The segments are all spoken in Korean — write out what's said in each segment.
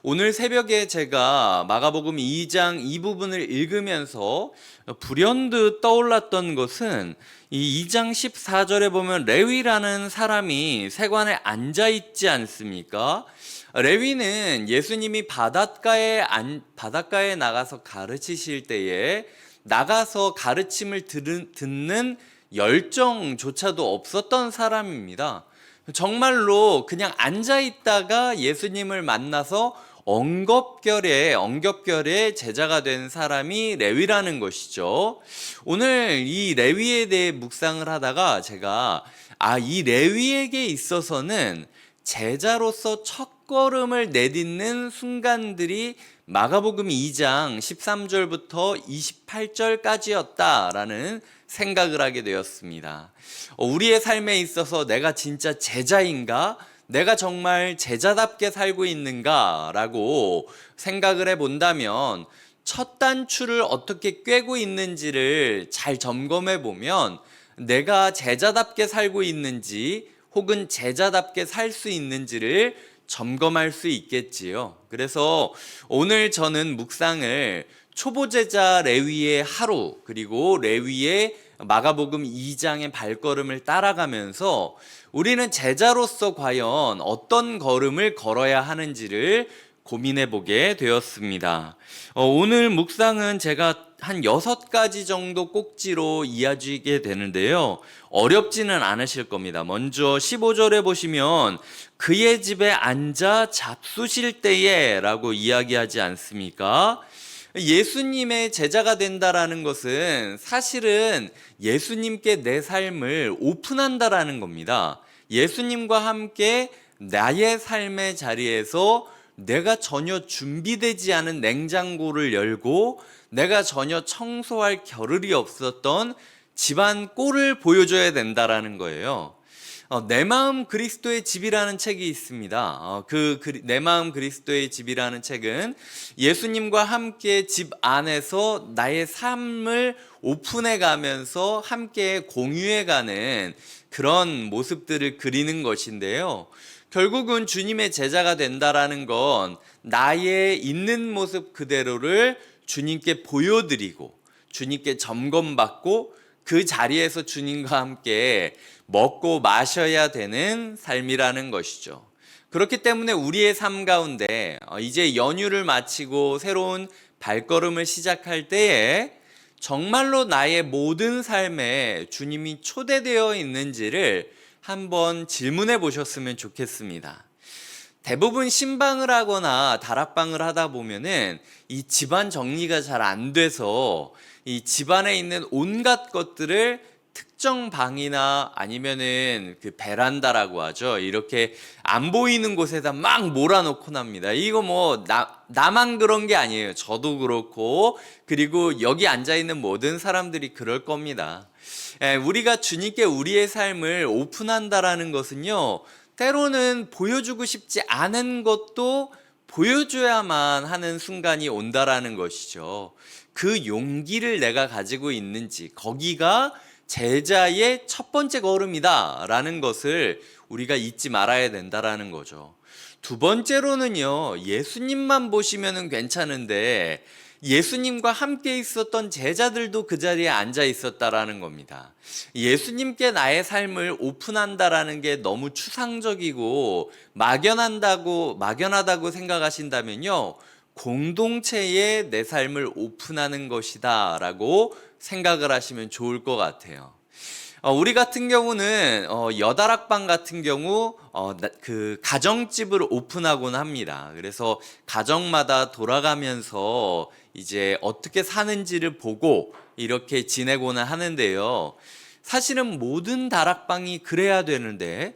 오늘 새벽에 제가 마가복음 2장 이 부분을 읽으면서 불현듯 떠올랐던 것은 이 2장 14절에 보면 레위라는 사람이 세관에 앉아 있지 않습니까? 레위는 예수님이 바닷가에 나가서 가르치실 때에 나가서 가르침을 듣는 열정조차도 없었던 사람입니다. 정말로 그냥 앉아 있다가 예수님을 만나서 엉겁결에 제자가 된 사람이 레위라는 것이죠. 오늘 이 레위에 대해 묵상을 하다가 제가 이 레위에게 있어서는 제자로서 첫걸음을 내딛는 순간들이 마가복음 2장 13절부터 28절까지였다라는 생각을 하게 되었습니다. 우리의 삶에 있어서 내가 진짜 제자인가? 내가 정말 제자답게 살고 있는가? 라고 생각을 해본다면 첫 단추를 어떻게 꿰고 있는지를 잘 점검해 보면 내가 제자답게 살고 있는지 혹은 제자답게 살 수 있는지를 점검할 수 있겠지요. 그래서 오늘 저는 묵상을 초보제자 레위의 하루, 그리고 레위의 마가복음 2장의 발걸음을 따라가면서 우리는 제자로서 과연 어떤 걸음을 걸어야 하는지를 고민해 보게 되었습니다. 오늘 묵상은 제가 한 6가지 정도 꼭지로 이어지게 되는데요. 어렵지는 않으실 겁니다. 먼저 15절에 보시면 그의 집에 앉아 잡수실 때에 라고 이야기하지 않습니까? 예수님의 제자가 된다라는 것은 사실은 예수님께 내 삶을 오픈한다라는 겁니다. 예수님과 함께 나의 삶의 자리에서 내가 전혀 준비되지 않은 냉장고를 열고 내가 전혀 청소할 겨를이 없었던 집안 꼴을 보여줘야 된다라는 거예요. 내 마음 그리스도의 집이라는 책이 있습니다. 내 마음 그리스도의 집이라는 책은 예수님과 함께 집 안에서 나의 삶을 오픈해 가면서 함께 공유해 가는 그런 모습들을 그리는 것인데요. 결국은 주님의 제자가 된다라는 건 나의 있는 모습 그대로를 주님께 보여드리고 주님께 점검받고 그 자리에서 주님과 함께 먹고 마셔야 되는 삶이라는 것이죠. 그렇기 때문에 우리의 삶 가운데 이제 연휴를 마치고 새로운 발걸음을 시작할 때에 정말로 나의 모든 삶에 주님이 초대되어 있는지를 한번 질문해 보셨으면 좋겠습니다. 대부분 신방을 하거나 다락방을 하다 보면은 이 집안 정리가 잘 안 돼서 이 집안에 있는 온갖 것들을 특정 방이나 아니면은 그 베란다라고 하죠. 이렇게 안 보이는 곳에다 막 몰아놓고 납니다. 이거 뭐 나만 그런 게 아니에요. 저도 그렇고 그리고 여기 앉아 있는 모든 사람들이 그럴 겁니다. 우리가 주님께 우리의 삶을 오픈한다라는 것은요. 때로는 보여주고 싶지 않은 것도 보여줘야만 하는 순간이 온다라는 것이죠. 그 용기를 내가 가지고 있는지, 거기가 제자의 첫 번째 걸음이다 라는 것을 우리가 잊지 말아야 된다라는 거죠. 두 번째로는요, 예수님만 보시면 괜찮은데 예수님과 함께 있었던 제자들도 그 자리에 앉아 있었다라는 겁니다. 예수님께 나의 삶을 오픈한다라는 게 너무 추상적이고 막연하다고 생각하신다면요, 공동체에 내 삶을 오픈하는 것이다 라고 생각을 하시면 좋을 것 같아요. 우리 같은 경우는 여다락방 같은 경우 그 가정집을 오픈하곤 합니다. 그래서 가정마다 돌아가면서 이제 어떻게 사는지를 보고 이렇게 지내고는 하는데요. 사실은 모든 다락방이 그래야 되는데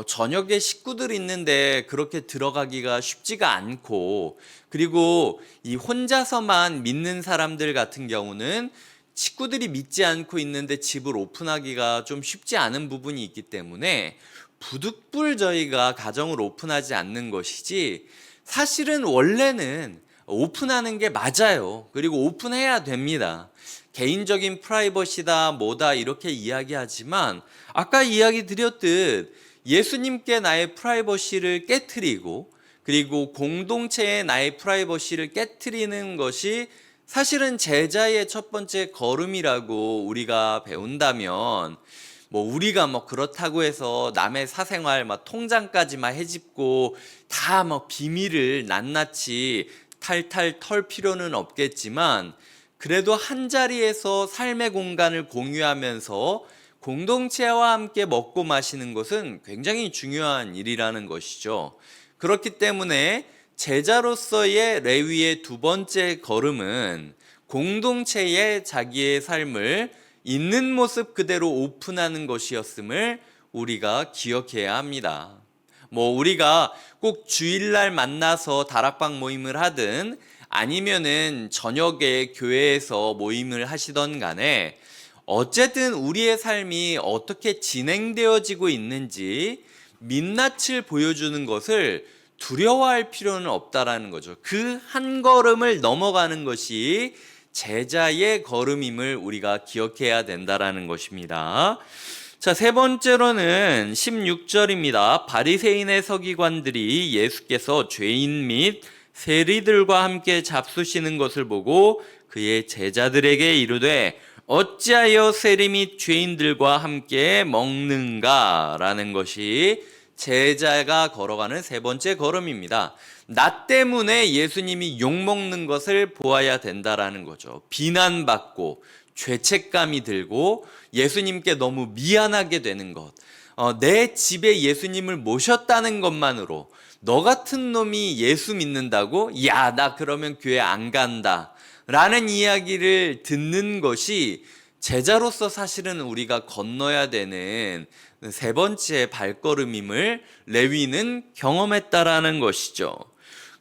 저녁에 식구들 있는데 그렇게 들어가기가 쉽지가 않고, 그리고 이 혼자서만 믿는 사람들 같은 경우는 식구들이 믿지 않고 있는데 집을 오픈하기가 좀 쉽지 않은 부분이 있기 때문에 부득불 저희가 가정을 오픈하지 않는 것이지, 사실은 원래는 오픈하는 게 맞아요. 그리고 오픈해야 됩니다. 개인적인 프라이버시다 뭐다 이렇게 이야기하지만 아까 이야기 드렸듯 예수님께 나의 프라이버시를 깨트리고 그리고 공동체의 나의 프라이버시를 깨트리는 것이 사실은 제자의 첫 번째 걸음이라고 우리가 배운다면, 우리가 그렇다고 해서 남의 사생활 통장까지 해집고 다 비밀을 낱낱이 탈탈 털 필요는 없겠지만, 그래도 한 자리에서 삶의 공간을 공유하면서 공동체와 함께 먹고 마시는 것은 굉장히 중요한 일이라는 것이죠. 그렇기 때문에 제자로서의 레위의 두 번째 걸음은 공동체에 자기의 삶을 있는 모습 그대로 오픈하는 것이었음을 우리가 기억해야 합니다. 우리가 꼭 주일날 만나서 다락방 모임을 하든 아니면은 저녁에 교회에서 모임을 하시던 간에 어쨌든 우리의 삶이 어떻게 진행되어지고 있는지 민낯을 보여주는 것을 두려워할 필요는 없다라는 거죠. 그 한 걸음을 넘어가는 것이 제자의 걸음임을 우리가 기억해야 된다라는 것입니다. 자, 세 번째로는 16절입니다. 바리새인의 서기관들이 예수께서 죄인 및 세리들과 함께 잡수시는 것을 보고 그의 제자들에게 이르되 어찌하여 세리 및 죄인들과 함께 먹는가? 라는 것이 제자가 걸어가는 세 번째 걸음입니다. 나 때문에 예수님이 욕먹는 것을 보아야 된다라는 거죠. 비난받고 죄책감이 들고 예수님께 너무 미안하게 되는 것. 내 집에 예수님을 모셨다는 것만으로 너 같은 놈이 예수 믿는다고? 야, 나 그러면 교회 안 간다. 라는 이야기를 듣는 것이 제자로서 사실은 우리가 건너야 되는 세 번째 발걸음임을 레위는 경험했다라는 것이죠.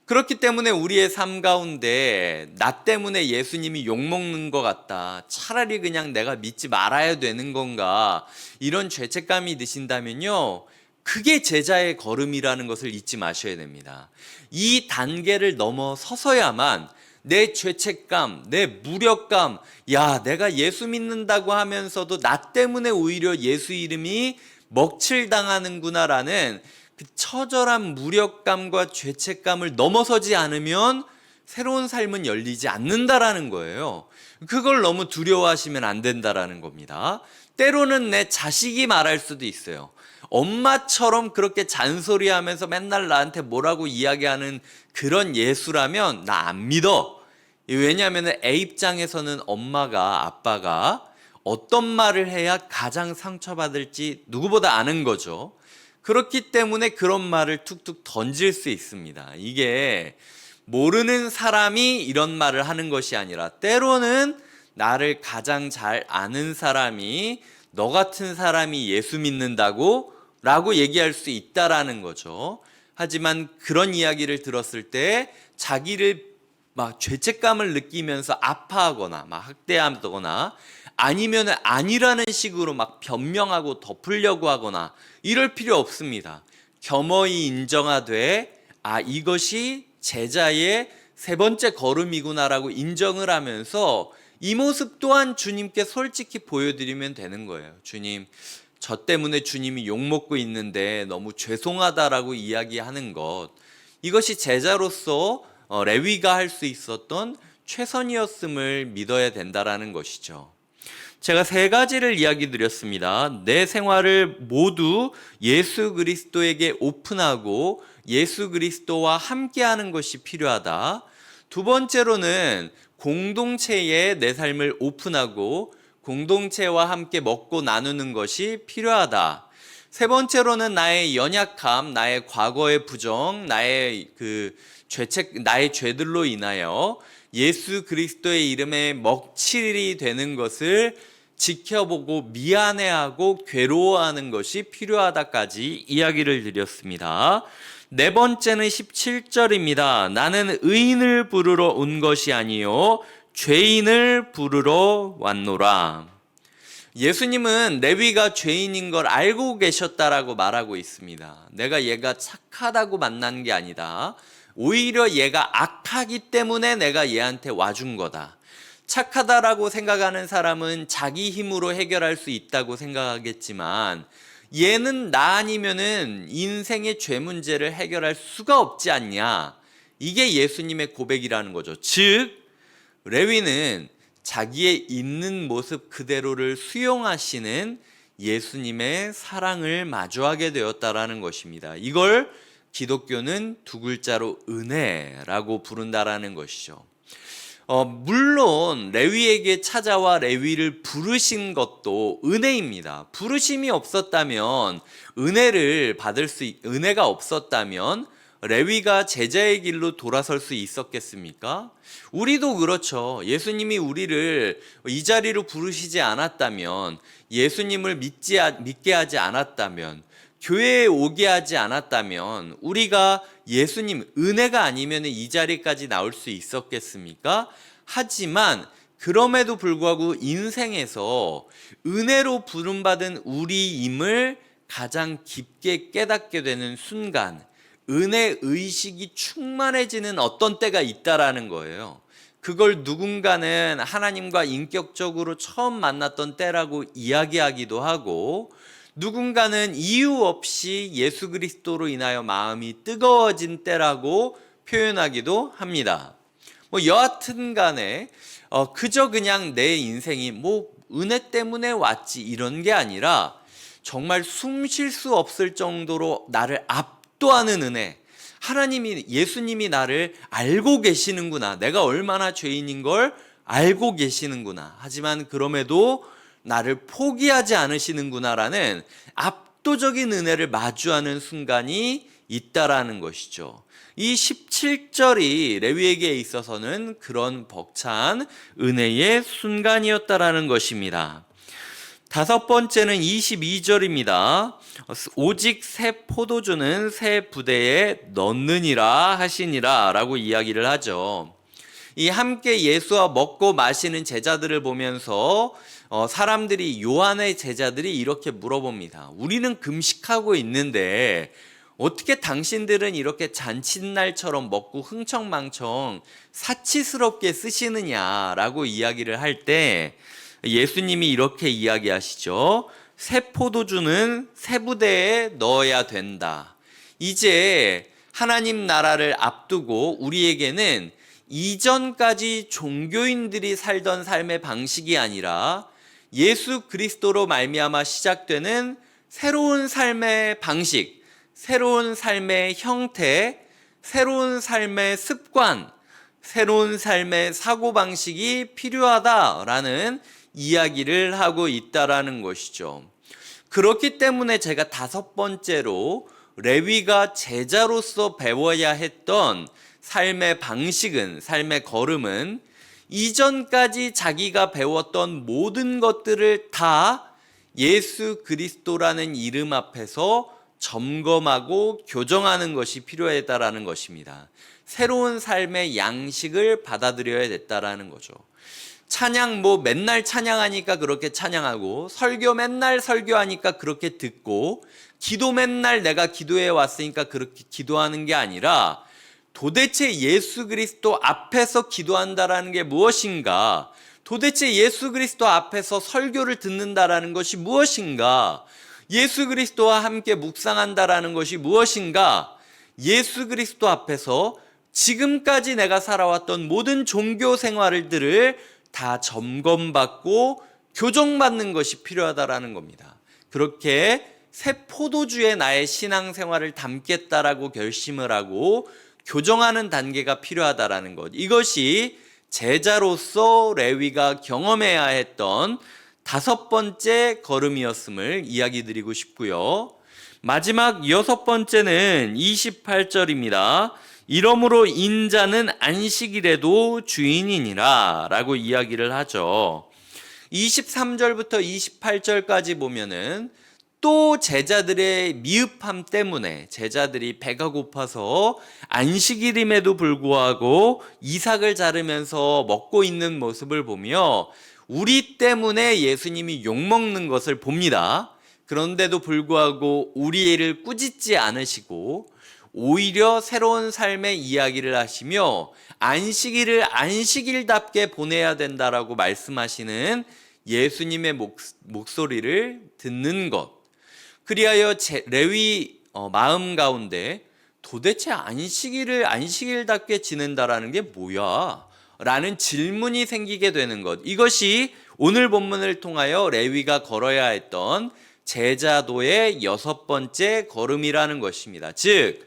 그렇기 때문에 우리의 삶 가운데 나 때문에 예수님이 욕먹는 것 같다, 차라리 그냥 내가 믿지 말아야 되는 건가, 이런 죄책감이 드신다면요, 그게 제자의 걸음이라는 것을 잊지 마셔야 됩니다. 이 단계를 넘어서서야만 내 죄책감, 내 무력감, 야, 내가 예수 믿는다고 하면서도 나 때문에 오히려 예수 이름이 먹칠당하는구나라는 그 처절한 무력감과 죄책감을 넘어서지 않으면 새로운 삶은 열리지 않는다라는 거예요. 그걸 너무 두려워하시면 안 된다라는 겁니다. 때로는 내 자식이 말할 수도 있어요. 엄마처럼 그렇게 잔소리하면서 맨날 나한테 뭐라고 이야기하는 그런 예수라면 나 안 믿어. 왜냐하면 애 입장에서는 엄마가, 아빠가 어떤 말을 해야 가장 상처받을지 누구보다 아는 거죠. 그렇기 때문에 그런 말을 툭툭 던질 수 있습니다. 이게 모르는 사람이 이런 말을 하는 것이 아니라 때로는 나를 가장 잘 아는 사람이 너 같은 사람이 예수 믿는다고? 라고 얘기할 수 있다라는 거죠. 하지만 그런 이야기를 들었을 때 자기를 죄책감을 느끼면서 아파하거나 학대하거나 아니면 아니라는 식으로 변명하고 덮으려고 하거나 이럴 필요 없습니다. 겸허히 인정하되 이것이 제자의 세 번째 걸음이구나라고 인정을 하면서 이 모습 또한 주님께 솔직히 보여드리면 되는 거예요. 주님, 저 때문에 주님이 욕먹고 있는데 너무 죄송하다라고 이야기하는 것, 이것이 제자로서 레위가 할 수 있었던 최선이었음을 믿어야 된다라는 것이죠. 제가 세 가지를 이야기 드렸습니다. 내 생활을 모두 예수 그리스도에게 오픈하고 예수 그리스도와 함께하는 것이 필요하다. 두 번째로는 공동체에 내 삶을 오픈하고 공동체와 함께 먹고 나누는 것이 필요하다. 세 번째로는 나의 연약함, 나의 과거의 부정, 나의 나의 죄들로 인하여 예수 그리스도의 이름에 먹칠이 되는 것을 지켜보고 미안해하고 괴로워하는 것이 필요하다까지 이야기를 드렸습니다. 네 번째는 17절입니다. 나는 의인을 부르러 온 것이 아니요 죄인을 부르러 왔노라. 예수님은 레위가 죄인인 걸 알고 계셨다라고 말하고 있습니다. 내가 얘가 착하다고 만난 게 아니다. 오히려 얘가 악하기 때문에 내가 얘한테 와준 거다. 착하다라고 생각하는 사람은 자기 힘으로 해결할 수 있다고 생각하겠지만 얘는 나 아니면은 인생의 죄 문제를 해결할 수가 없지 않냐. 이게 예수님의 고백이라는 거죠. 즉 레위는 자기의 있는 모습 그대로를 수용하시는 예수님의 사랑을 마주하게 되었다라는 것입니다. 이걸 기독교는 두 글자로 은혜라고 부른다라는 것이죠. 물론 레위에게 찾아와 레위를 부르신 것도 은혜입니다. 부르심이 없었다면 은혜가 없었다면 레위가 제자의 길로 돌아설 수 있었겠습니까? 우리도 그렇죠. 예수님이 우리를 이 자리로 부르시지 않았다면, 예수님을 믿게 하지 않았다면, 교회에 오게 하지 않았다면 우리가 예수님 은혜가 아니면 이 자리까지 나올 수 있었겠습니까? 하지만 그럼에도 불구하고 인생에서 은혜로 부름받은 우리임을 가장 깊게 깨닫게 되는 순간, 은혜 의식이 충만해지는 어떤 때가 있다라는 거예요. 그걸 누군가는 하나님과 인격적으로 처음 만났던 때라고 이야기하기도 하고, 누군가는 이유 없이 예수 그리스도로 인하여 마음이 뜨거워진 때라고 표현하기도 합니다. 여하튼 간에 그저 그냥 내 인생이 은혜 때문에 왔지 이런 게 아니라 정말 숨 쉴 수 없을 정도로 나를 압도하는 은혜, 예수님이 나를 알고 계시는구나, 내가 얼마나 죄인인 걸 알고 계시는구나, 하지만 그럼에도 나를 포기하지 않으시는구나라는 압도적인 은혜를 마주하는 순간이 있다라는 것이죠. 이 17절이 레위에게 있어서는 그런 벅찬 은혜의 순간이었다라는 것입니다. 다섯 번째는 22절입니다. 오직 새 포도주는 새 부대에 넣느니라 하시니라 라고 이야기를 하죠. 이 함께 예수와 먹고 마시는 제자들을 보면서 요한의 제자들이 이렇게 물어봅니다. 우리는 금식하고 있는데 어떻게 당신들은 이렇게 잔칫날처럼 먹고 흥청망청 사치스럽게 쓰시느냐라고 이야기를 할 때 예수님이 이렇게 이야기하시죠. 새 포도주는 새 부대에 넣어야 된다. 이제 하나님 나라를 앞두고 우리에게는 이전까지 종교인들이 살던 삶의 방식이 아니라 예수 그리스도로 말미암아 시작되는 새로운 삶의 방식, 새로운 삶의 형태, 새로운 삶의 습관, 새로운 삶의 사고방식이 필요하다라는 이야기를 하고 있다라는 것이죠. 그렇기 때문에 제가 다섯 번째로 레위가 제자로서 배워야 했던 삶의 방식은, 삶의 걸음은 이전까지 자기가 배웠던 모든 것들을 다 예수 그리스도라는 이름 앞에서 점검하고 교정하는 것이 필요하다라는 것입니다. 새로운 삶의 양식을 받아들여야 됐다라는 거죠. 찬양 맨날 찬양하니까 그렇게 찬양하고, 설교 맨날 설교하니까 그렇게 듣고, 기도 맨날 내가 기도해 왔으니까 그렇게 기도하는 게 아니라 도대체 예수 그리스도 앞에서 기도한다라는 게 무엇인가? 도대체 예수 그리스도 앞에서 설교를 듣는다라는 것이 무엇인가? 예수 그리스도와 함께 묵상한다라는 것이 무엇인가? 예수 그리스도 앞에서 지금까지 내가 살아왔던 모든 종교 생활들을 다 점검받고 교정받는 것이 필요하다라는 겁니다. 그렇게 새 포도주에 나의 신앙생활을 담겠다라고 결심을 하고 교정하는 단계가 필요하다라는 것. 이것이 제자로서 레위가 경험해야 했던 다섯 번째 걸음이었음을 이야기 드리고 싶고요. 마지막 여섯 번째는 28절입니다. 이러므로 인자는 안식일에도 주인이니라 라고 이야기를 하죠. 23절부터 28절까지 보면은 또 제자들의 미흡함 때문에 제자들이 배가 고파서 안식일임에도 불구하고 이삭을 자르면서 먹고 있는 모습을 보며 우리 때문에 예수님이 욕먹는 것을 봅니다. 그런데도 불구하고 우리를 꾸짖지 않으시고 오히려 새로운 삶의 이야기를 하시며 안식일을 안식일답게 보내야 된다라고 말씀하시는 예수님의 목소리를 듣는 것, 그리하여 레위 마음 가운데 도대체 안식일답게 지낸다라는 게 뭐야? 라는 질문이 생기게 되는 것. 이것이 오늘 본문을 통하여 레위가 걸어야 했던 제자도의 6번째 걸음이라는 것입니다. 즉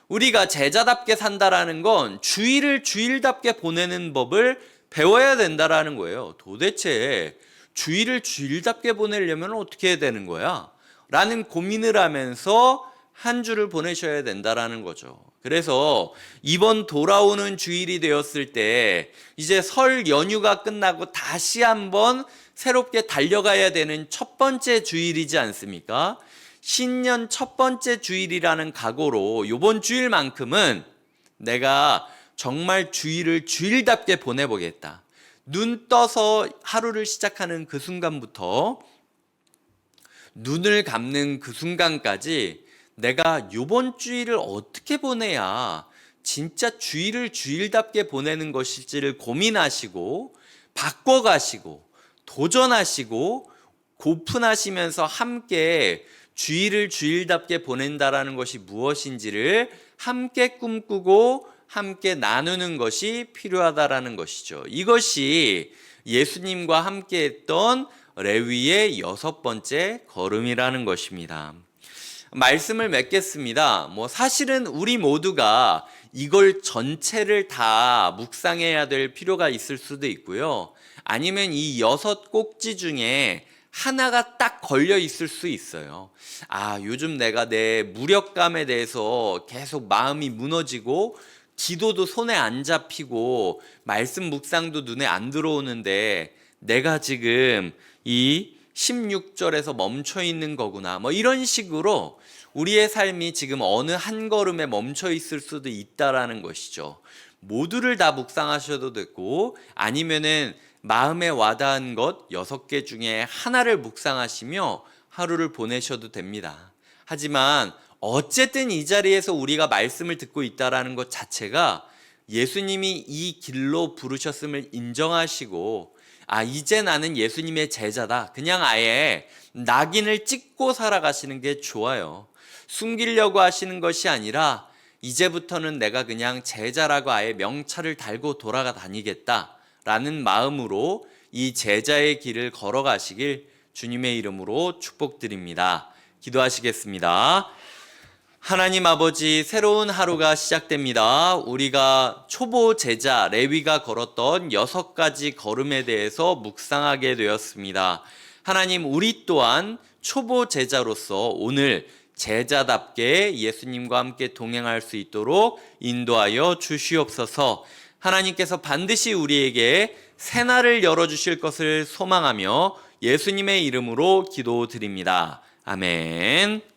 우리가 제자답게 산다라는 건 주일을 주일답게 보내는 법을 배워야 된다라는 거예요. 도대체 주일을 주일답게 보내려면 어떻게 해야 되는 거야? 라는 고민을 하면서 한 주를 보내셔야 된다라는 거죠. 그래서 이번 돌아오는 주일이 되었을 때 이제 설 연휴가 끝나고 다시 한번 새롭게 달려가야 되는 첫 번째 주일이지 않습니까? 신년 첫 번째 주일이라는 각오로 이번 주일만큼은 내가 정말 주일을 주일답게 보내보겠다. 눈 떠서 하루를 시작하는 그 순간부터 눈을 감는 그 순간까지 내가 이번 주일을 어떻게 보내야 진짜 주일을 주일답게 보내는 것일지를 고민하시고 바꿔가시고 도전하시고 고픈하시면서 함께 주일을 주일답게 보낸다라는 것이 무엇인지를 함께 꿈꾸고 함께 나누는 것이 필요하다라는 것이죠. 이것이 예수님과 함께 했던 레위의 6번째 걸음이라는 것입니다. 말씀을 맺겠습니다. 사실은 우리 모두가 이걸 전체를 다 묵상해야 될 필요가 있을 수도 있고요. 아니면 이 6 꼭지 중에 하나가 딱 걸려 있을 수 있어요. 요즘 내가 내 무력감에 대해서 계속 마음이 무너지고 기도도 손에 안 잡히고 말씀 묵상도 눈에 안 들어오는데 내가 지금 이 16절에서 멈춰 있는 거구나. 이런 식으로 우리의 삶이 지금 어느 한 걸음에 멈춰 있을 수도 있다라는 것이죠. 모두를 다 묵상하셔도 되고 아니면은 마음에 와닿은 것 6개 중에 하나를 묵상하시며 하루를 보내셔도 됩니다. 하지만 어쨌든 이 자리에서 우리가 말씀을 듣고 있다라는 것 자체가 예수님이 이 길로 부르셨음을 인정하시고 이제 나는 예수님의 제자다. 그냥 아예 낙인을 찍고 살아가시는 게 좋아요. 숨기려고 하시는 것이 아니라 이제부터는 내가 그냥 제자라고 아예 명찰을 달고 돌아가 다니겠다 라는 마음으로 이 제자의 길을 걸어가시길 주님의 이름으로 축복드립니다. 기도하시겠습니다. 하나님 아버지, 새로운 하루가 시작됩니다. 우리가 초보 제자 레위가 걸었던 6가지 걸음에 대해서 묵상하게 되었습니다. 하나님, 우리 또한 초보 제자로서 오늘 제자답게 예수님과 함께 동행할 수 있도록 인도하여 주시옵소서. 하나님께서 반드시 우리에게 새날을 열어주실 것을 소망하며 예수님의 이름으로 기도드립니다. 아멘.